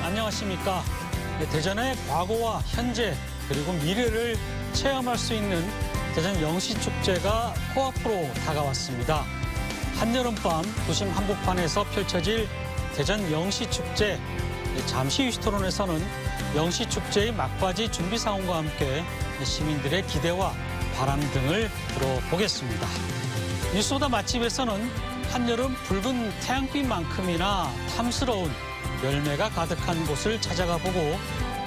안녕하십니까. 대전의 과거와 현재 그리고 미래를 체험할 수 있는 대전 영시축제가 코앞으로 다가왔습니다. 한여름밤 도심 한복판에서 펼쳐질 대전 영시축제. 잠시 휴시토론에서는 영시축제의 막바지 준비 상황과 함께 시민들의 기대와 바람 등을 들어보겠습니다. 뉴스보다 맛집에서는 한여름 붉은 태양빛만큼이나 탐스러운 열매가 가득한 곳을 찾아가 보고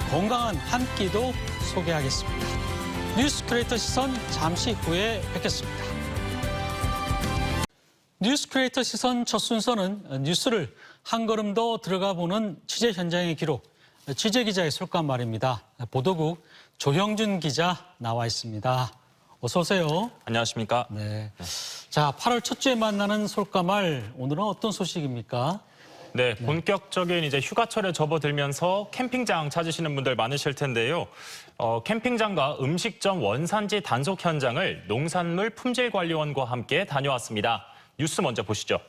건강한 한 끼도 소개하겠습니다. 뉴스 크리에이터 시선 잠시 후에 뵙겠습니다. 뉴스 크리에이터 시선 첫 순서는 뉴스를 한 걸음 더 들어가 보는 취재 현장의 기록, 취재 기자의 솔감 말입니다. 보도국 조형준 기자 나와 있습니다. 어서 오세요. 안녕하십니까. 네. 자, 8월 첫 주에 만나는 솔까말, 오늘은 어떤 소식입니까? 네, 본격적인 이제 휴가철에 접어들면서 캠핑장 찾으시는 분들 많으실 텐데요. 캠핑장과 음식점 원산지 단속 현장을 농산물 품질관리원과 함께 다녀왔습니다. 뉴스 먼저 보시죠.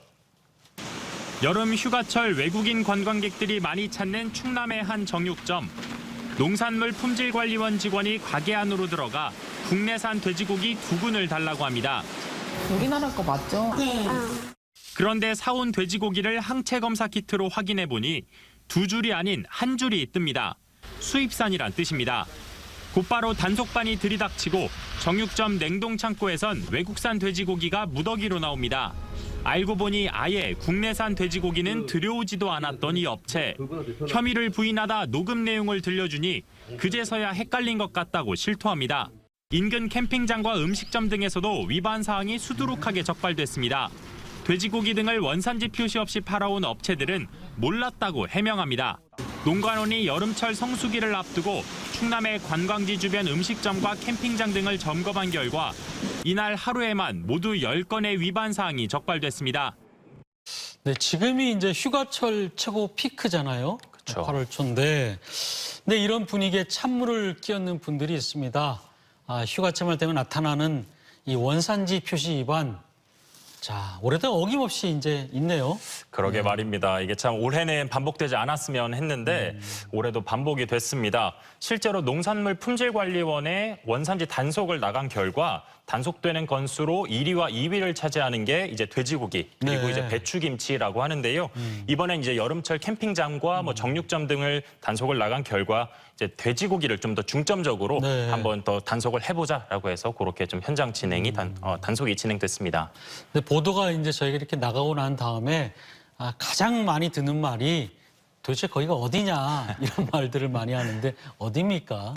여름 휴가철 외국인 관광객들이 많이 찾는 충남의 한 정육점. 농산물 품질관리원 직원이 가게 안으로 들어가 국내산 돼지고기 2근을 달라고 합니다. 우리나라 거 맞죠? 네. 그런데 사온 돼지고기를 항체 검사 키트로 확인해 보니 2줄이 아닌 1줄이 뜹니다. 수입산이란 뜻입니다. 곧바로 단속반이 들이닥치고 정육점 냉동창고에선 외국산 돼지고기가 무더기로 나옵니다. 알고 보니 아예 국내산 돼지고기는 들여오지도 않았던 이 업체. 혐의를 부인하다 녹음 내용을 들려주니 그제서야 헷갈린 것 같다고 실토합니다. 인근 캠핑장과 음식점 등에서도 위반 사항이 수두룩하게 적발됐습니다. 돼지고기 등을 원산지 표시 없이 팔아온 업체들은 몰랐다고 해명합니다. 농관원이 여름철 성수기를 앞두고 충남의 관광지 주변 음식점과 캠핑장 등을 점검한 결과 이날 하루에만 모두 10건의 위반 사항이 적발됐습니다. 네, 지금이 이제 휴가철 최고 피크잖아요. 그렇죠. 8월 초인데. 네, 이런 분위기에 찬물을 끼얹는 분들이 있습니다. 휴가철만 되면 나타나는 이 원산지 표시 위반. 자, 올해도 어김없이 이제 있네요. 그러게 말입니다. 이게 참 올해는 반복되지 않았으면 했는데 올해도 반복이 됐습니다. 실제로 농산물 품질관리원의 원산지 단속을 나간 결과 단속되는 건수로 1위와 2위를 차지하는 게 이제 돼지고기 그리고 네. 이제 배추김치라고 하는데요. 이번엔 이제 여름철 캠핑장과 뭐 정육점 등을 단속을 나간 결과 이제 돼지고기를 좀 더 중점적으로 네. 한번 더 단속을 해보자라고 해서 그렇게 좀 현장 진행이 단속이 진행됐습니다. 근데 보도가 이제 저희가 이렇게 나가고 난 다음에 가장 많이 듣는 말이 도대체 거기가 어디냐 이런 말들을 많이 하는데 어디입니까?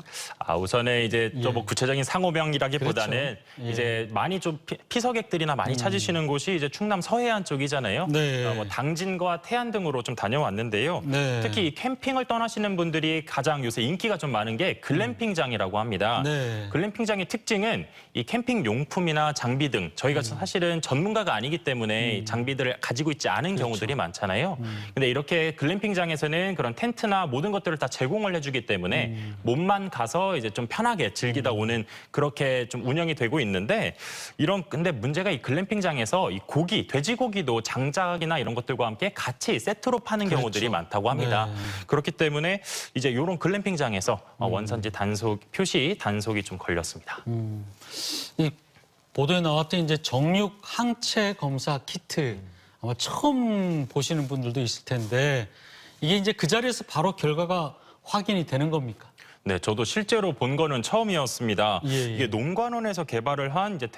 우선에 이제 또 뭐 예. 구체적인 상호명이라기보다는 그렇죠. 예. 이제 많이 좀 피서객들이나 많이 찾으시는 곳이 이제 충남 서해안 쪽이잖아요. 네. 뭐 당진과 태안 등으로 좀 다녀왔는데요. 네. 특히 이 캠핑을 떠나시는 분들이 가장 요새 인기가 좀 많은 게 글램핑장이라고 합니다. 네. 글램핑장의 특징은 이 캠핑 용품이나 장비 등 저희가 사실은 전문가가 아니기 때문에 장비들을 가지고 있지 않은 경우들이 많잖아요. 근데 이렇게 글램핑장에서는 그런 텐트나 모든 것들을 다 제공을 해주기 때문에 몸만 가서 이제 좀 편하게 즐기다 오는 그렇게 좀 운영이 되고 있는데 근데 문제가 이 글램핑장에서 이 고기, 돼지고기도 장작이나 이런 것들과 함께 같이 세트로 파는 그렇죠. 경우들이 많다고 합니다. 네. 그렇기 때문에 이제 이런 글램핑장에서 원산지 단속이 좀 걸렸습니다. 이 보도에 나왔던 이제 정육 항체 검사 키트 아마 처음 보시는 분들도 있을 텐데 이게 이제 그 자리에서 바로 결과가 확인이 되는 겁니까? 네, 저도 실제로 본 거는 처음이었습니다. 예, 예. 이게 농관원에서 개발을 한 이제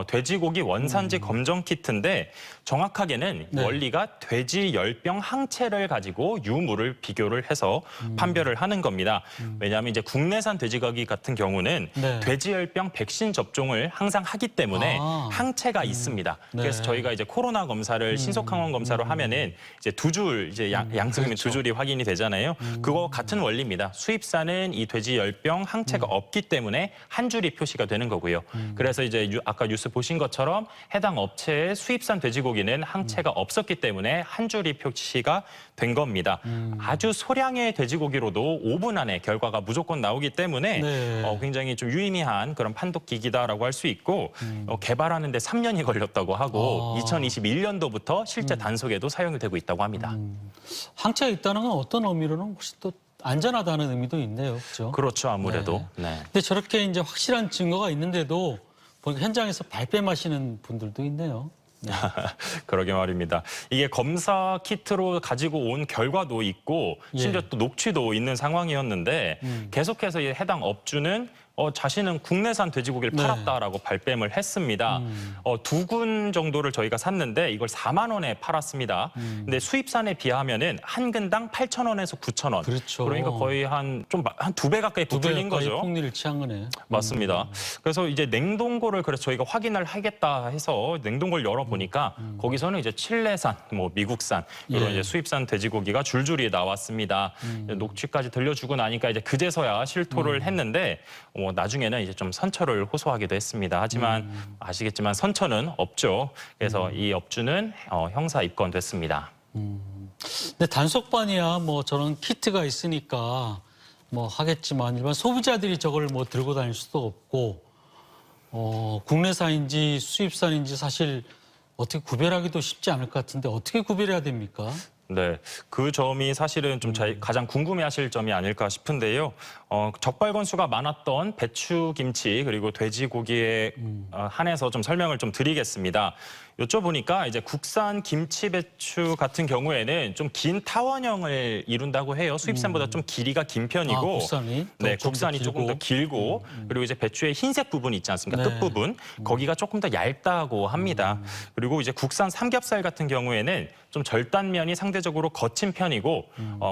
돼지고기 원산지 검정 키트인데 정확하게는 네. 원리가 돼지 열병 항체를 가지고 유무를 비교를 해서 판별을 하는 겁니다. 왜냐하면 이제 국내산 돼지고기 같은 경우는 네. 돼지 열병 백신 접종을 항상 하기 때문에 항체가 있습니다. 네. 그래서 저희가 이제 코로나 검사를 신속 항원 검사로 하면은 이제 2줄 이제 양성이면 그렇죠. 2줄이 확인이 되잖아요. 그거 같은 원리입니다. 수입산은 이 돼지열병 항체가 없기 때문에 한 줄이 표시가 되는 거고요. 그래서 이제 아까 뉴스 보신 것처럼 해당 업체의 수입산 돼지고기는 항체가 없었기 때문에 한 줄이 표시가 된 겁니다. 아주 소량의 돼지고기로도 5분 안에 결과가 무조건 나오기 때문에 네. 굉장히 좀 유의미한 그런 판독기기다라고 할 수 있고 개발하는 데 3년이 걸렸다고 하고 2021년도부터 실제 단속에도 사용이 되고 있다고 합니다. 항체가 있다는 건 어떤 의미로는 훨씬 또 안전하다는 의미도 있네요. 그렇죠? 그렇죠, 아무래도. 네. 근데 저렇게 이제 확실한 증거가 있는데도 보니까 현장에서 발뺌하시는 분들도 있네요. 그러게 말입니다. 이게 검사 키트로 가지고 온 결과도 있고 심지어 또 녹취도 있는 상황이었는데 계속해서 이 해당 업주는 자신은 국내산 돼지고기를 네. 팔았다라고 발뺌을 했습니다. 2군 정도를 저희가 샀는데 이걸 4만 원에 팔았습니다. 근데 수입산에 비하면은 한 근당 8,000원에서 9,000원. 그렇죠. 그러니까 거의 한 2배 가까이 부풀린 거죠. 폭리를 취한 거네. 맞습니다. 그래서 이제 냉동고를 그래서 저희가 확인을 하겠다 해서 냉동고를 열어보니까 거기서는 이제 칠레산, 뭐 미국산 이런 이제 수입산 돼지고기가 줄줄이 나왔습니다. 녹취까지 들려주고 나니까 이제 그제서야 실토를 했는데 나중에는 이제 좀 선처를 호소하기도 했습니다. 하지만 아시겠지만 선처는 없죠. 그래서 이 업주는 형사 입건됐습니다. 근데 단속반이야 뭐 저런 키트가 있으니까 뭐 하겠지만 일반 소비자들이 저걸 뭐 들고 다닐 수도 없고 국내산인지 수입산인지 사실 어떻게 구별하기도 쉽지 않을 것 같은데 어떻게 구별해야 됩니까? 네, 그 점이 사실은 좀 가장 궁금해하실 점이 아닐까 싶은데요. 적발 건수가 많았던 배추김치 그리고 돼지고기에 한해서 좀 설명을 좀 드리겠습니다. 여쭤보니까 이제 국산 김치 배추 같은 경우에는 좀 긴 타원형을 이룬다고 해요. 수입산보다 좀 길이가 긴 편이고, 국산이? 네, 국산이 조금 더 길고, 그리고 이제 배추의 흰색 부분이 있지 않습니까? 네. 끝부분 거기가 조금 더 얇다고 합니다. 그리고 이제 국산 삼겹살 같은 경우에는 좀 절단면이 상대적으로 거친 편이고,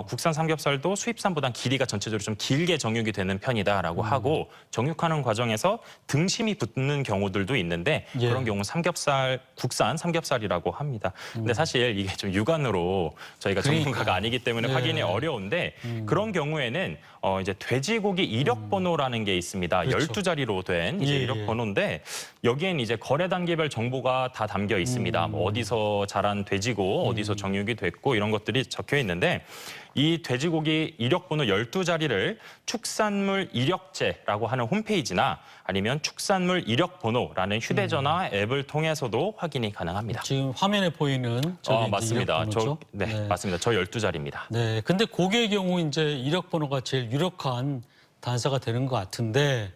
국산 삼겹살도 수입산보다 길이가 전체적으로 좀 길게 정육이 되는 편이다라고 하고, 정육하는 과정에서 등심이 붙는 경우들도 있는데 그런 경우 국산 삼겹살이라고 합니다. 근데 사실 이게 좀 육안으로 저희가 전문가가 아니기 때문에 확인이 어려운데 그런 경우에는 이제 돼지고기 이력 번호라는 게 있습니다. 그렇죠. 12자리로 된 이제 이력 번호인데 여기엔 이제 거래 단계별 정보가 다 담겨 있습니다. 뭐 어디서 자란 돼지고 어디서 정육이 됐고 이런 것들이 적혀 있는데 이 돼지고기 이력 번호 12자리를 축산물 이력제라고 하는 홈페이지나 아니면 축산물 이력 번호라는 휴대전화 앱을 통해서도 확인이 가능합니다. 지금 화면에 보이는 저기 맞습니다. 이력 번호죠? 네, 맞습니다. 저 12자리입니다. 네, 근데 고기의 경우 이제 이력 번호가 제일 유력한 단서가 되는 것 같은데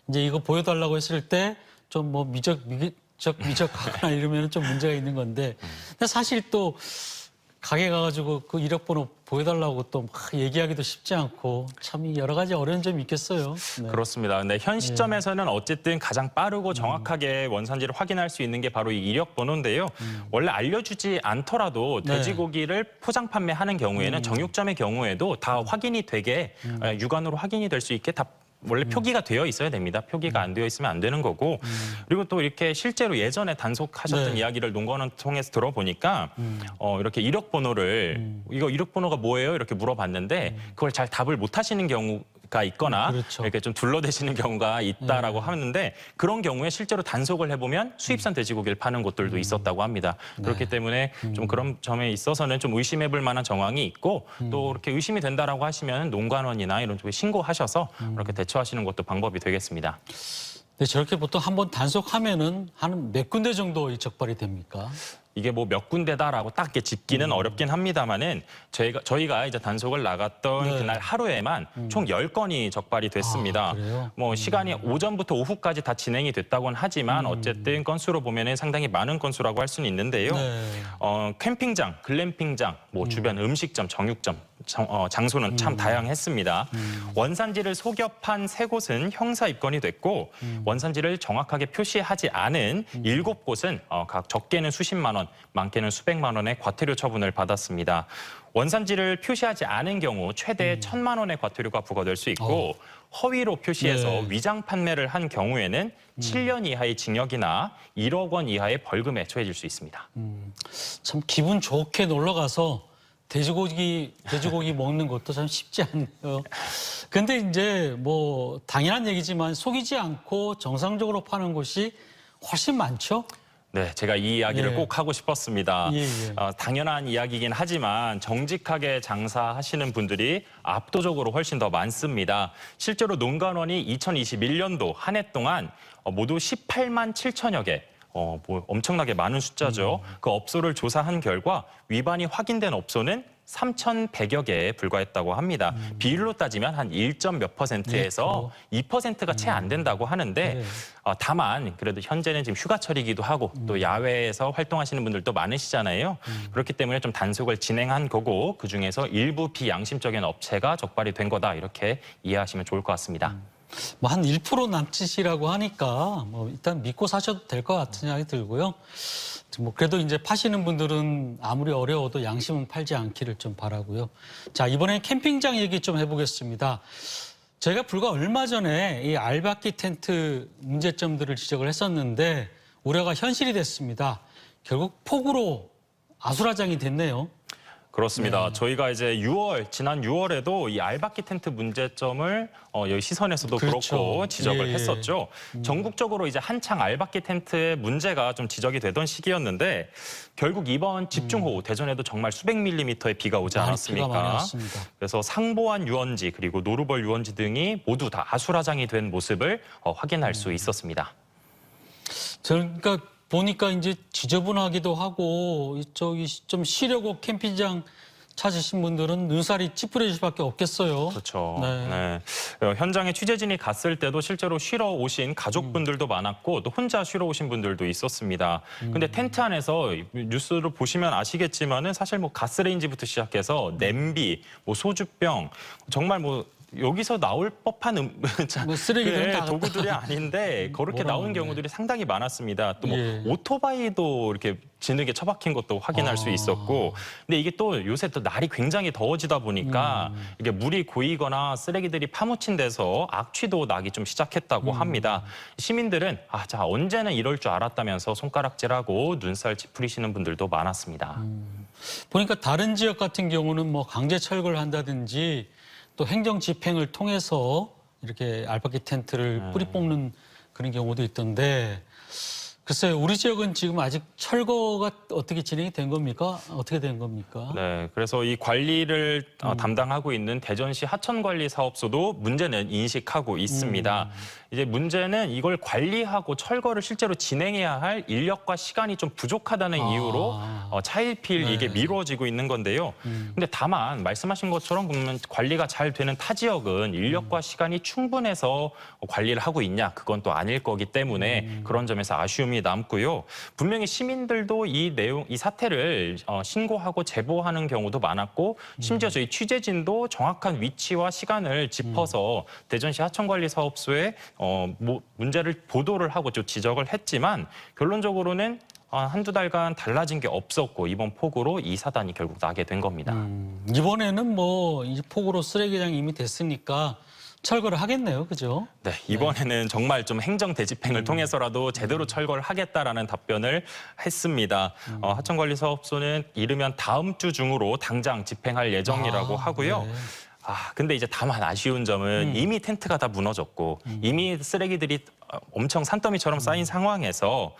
이제 이거 보여달라고 했을 때 좀 뭐 미적하거나 이러면 좀 문제가 있는 건데 근데 사실 또 가게 가가지고 그 이력 번호 보여달라고 또 막 얘기하기도 쉽지 않고 참 여러 가지 어려운 점이 있겠어요. 네. 그렇습니다. 근데 현 시점에서는 어쨌든 가장 빠르고 정확하게 원산지를 확인할 수 있는 게 바로 이 이력 번호인데요. 원래 알려주지 않더라도 돼지고기를 포장 판매하는 경우에는 정육점의 경우에도 다 확인이 되게 육안으로 확인이 될 수 있게 다 원래 표기가 되어 있어야 됩니다. 표기가 안 되어 있으면 안 되는 거고 그리고 또 이렇게 실제로 예전에 단속하셨던 이야기를 논거를 통해서 들어보니까 이렇게 이력 번호를 이거 이력 번호가 뭐예요? 이렇게 물어봤는데 그걸 잘 답을 못 하시는 경우가 있거나 그렇죠. 이렇게 좀 둘러대시는 경우가 있다라고 하는데 그런 경우에 실제로 단속을 해보면 수입산 돼지고기를 파는 곳들도 있었다고 합니다. 그렇기 때문에 좀 그런 점에 있어서는 좀 의심해볼 만한 정황이 있고 또 이렇게 의심이 된다라고 하시면 농관원이나 이런 쪽에 신고하셔서 그렇게 대처하시는 것도 방법이 되겠습니다. 네, 저렇게 보통 한번 단속하면은 한 몇 군데 정도 적발이 됩니까? 이게 뭐 몇 군데다라고 딱 이렇게 짚기는 어렵긴 합니다만은 저희가 이제 단속을 나갔던 그날 하루에만 총 10건이 적발이 됐습니다. 그래요? 뭐 시간이 오전부터 오후까지 다 진행이 됐다고는 하지만 어쨌든 건수로 보면은 상당히 많은 건수라고 할 수는 있는데요. 캠핑장, 글램핑장, 뭐 주변 음식점, 정육점 장소는 참 다양했습니다. 원산지를 속여 판 3곳은 형사 입건이 됐고 원산지를 정확하게 표시하지 않은 7곳은 각 적게는 수십만 원, 많게는 수백만 원의 과태료 처분을 받았습니다. 원산지를 표시하지 않은 경우 최대 1,000만 원의 과태료가 부과될 수 있고 허위로 표시해서 위장 판매를 한 경우에는 7년 이하의 징역이나 1억 원 이하의 벌금에 처해질 수 있습니다. 참 기분 좋게 놀러 가서 돼지고기 먹는 것도 참 쉽지 않네요. 근데 이제 뭐 당연한 얘기지만 속이지 않고 정상적으로 파는 곳이 훨씬 많죠. 네, 제가 이 이야기를 예. 꼭 하고 싶었습니다. 예, 예. 당연한 이야기이긴 하지만 정직하게 장사하시는 분들이 압도적으로 훨씬 더 많습니다. 실제로 농가원이 2021년도 한 해 동안 모두 18만 7천여 개, 뭐 엄청나게 많은 숫자죠. 그 업소를 조사한 결과 위반이 확인된 업소는 3,100여 개에 불과했다고 합니다. 비율로 따지면 한 1몇 %에서 2%가 채 안 된다고 하는데 네. 다만 그래도 현재는 지금 휴가철이기도 하고 또 야외에서 활동하시는 분들도 많으시잖아요. 그렇기 때문에 좀 단속을 진행한 거고 그중에서 일부 비양심적인 업체가 적발이 된 거다 이렇게 이해하시면 좋을 것 같습니다. 뭐 한 1% 남짓이라고 하니까 뭐 일단 믿고 사셔도 될 것 같은 생각이 들고요. 뭐 그래도 이제 파시는 분들은 아무리 어려워도 양심은 팔지 않기를 좀 바라고요. 자, 이번엔 캠핑장 얘기 좀 해보겠습니다. 제가 불과 얼마 전에 이 알바끼 텐트 문제점들을 지적을 했었는데 우려가 현실이 됐습니다. 결국 폭우로 아수라장이 됐네요. 그렇습니다. 저희가 이제 지난 6월에도 이 알바끼 텐트 문제점을 여기 시선에서도 그렇죠. 그렇고 지적을 예. 했었죠. 전국적으로 이제 한창 알바끼 텐트의 문제가 좀 지적이 되던 시기였는데 결국 이번 집중호우 대전에도 정말 수백 밀리미터의 비가 오지 비가 않았습니까? 많이 왔습니다. 그래서 상보안 유원지 그리고 노루벌 유원지 등이 모두 다 아수라장이 된 모습을 확인할 수 있었습니다. 그러니까 보니까 이제 지저분하기도 하고 이쪽이 좀 쉬려고 캠핑장 찾으신 분들은 눈살이 찌푸려질 수밖에 없겠어요. 그렇죠. 네. 네. 현장에 취재진이 갔을 때도 실제로 쉬러 오신 가족분들도 많았고 또 혼자 쉬러 오신 분들도 있었습니다. 근데 텐트 안에서 뉴스를 보시면 아시겠지만은 사실 뭐 가스레인지부터 시작해서 냄비, 뭐 소주병 정말 뭐 여기서 나올 법한 뭐 쓰레기들은 다 도구들이 아닌데 그렇게 나온 몰아넣네. 경우들이 상당히 많았습니다. 또 뭐 예. 오토바이도 이렇게 진흙에 처박힌 것도 확인할 수 있었고 근데 이게 또 요새 또 날이 굉장히 더워지다 보니까 이게 물이 고이거나 쓰레기들이 파묻힌 데서 악취도 나기 좀 시작했다고 합니다. 시민들은 자 언제는 이럴 줄 알았다면서 손가락질하고 눈살 찌푸리시는 분들도 많았습니다. 보니까 다른 지역 같은 경우는 뭐 강제 철거를 한다든지 또 행정 집행을 통해서 이렇게 알바끼 텐트를 뿌리 뽑는 그런 경우도 있던데 글쎄요, 우리 지역은 지금 아직 철거가 어떻게 진행이 된 겁니까? 어떻게 된 겁니까? 네, 그래서 이 관리를 담당하고 있는 대전시 하천관리사업소도 문제는 인식하고 있습니다. 이제 문제는 이걸 관리하고 철거를 실제로 진행해야 할 인력과 시간이 좀 부족하다는 이유로 차일피일 네. 이게 미뤄지고 있는 건데요. 근데 다만 말씀하신 것처럼 그러면 관리가 잘 되는 타 지역은 인력과 시간이 충분해서 관리를 하고 있냐? 그건 또 아닐 거기 때문에 그런 점에서 아쉬움이 남고요. 분명히 시민들도 이 사태를 신고하고 제보하는 경우도 많았고 심지어 저희 취재진도 정확한 위치와 시간을 짚어서 대전시 하천관리사업소에 문제를 보도를 하고 좀 지적을 했지만 결론적으로는 한두 달간 달라진 게 없었고 이번 폭우로 이 사단이 결국 나게 된 겁니다. 이번에는 뭐 이 폭우로 쓰레기장이 이미 됐으니까 철거를 하겠네요, 그죠? 네, 이번에는 정말 좀 행정 대집행을 통해서라도 제대로 철거를 하겠다라는 답변을 했습니다. 하천관리사업소는 이르면 다음 주 중으로 당장 집행할 예정이라고 하고요. 네. 근데 이제 다만 아쉬운 점은 이미 텐트가 다 무너졌고 이미 쓰레기들이 엄청 산더미처럼 쌓인 상황에서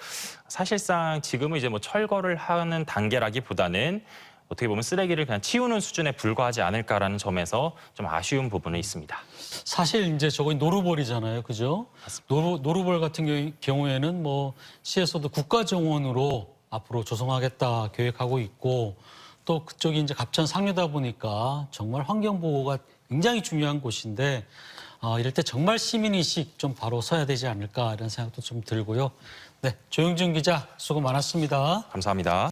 사실상 지금은 이제 뭐 철거를 하는 단계라기보다는 어떻게 보면 쓰레기를 그냥 치우는 수준에 불과하지 않을까라는 점에서 좀 아쉬운 부분은 있습니다. 사실 이제 저거 노루벌이잖아요, 그죠? 노루벌 같은 경우에는 뭐 시에서도 국가정원으로 앞으로 조성하겠다 계획하고 있고 또 그쪽이 이제 갑천 상류다 보니까 정말 환경 보호가 굉장히 중요한 곳인데 이럴 때 정말 시민의식 좀 바로 서야 되지 않을까 이런 생각도 좀 들고요. 네, 조영준 기자 수고 많았습니다. 감사합니다.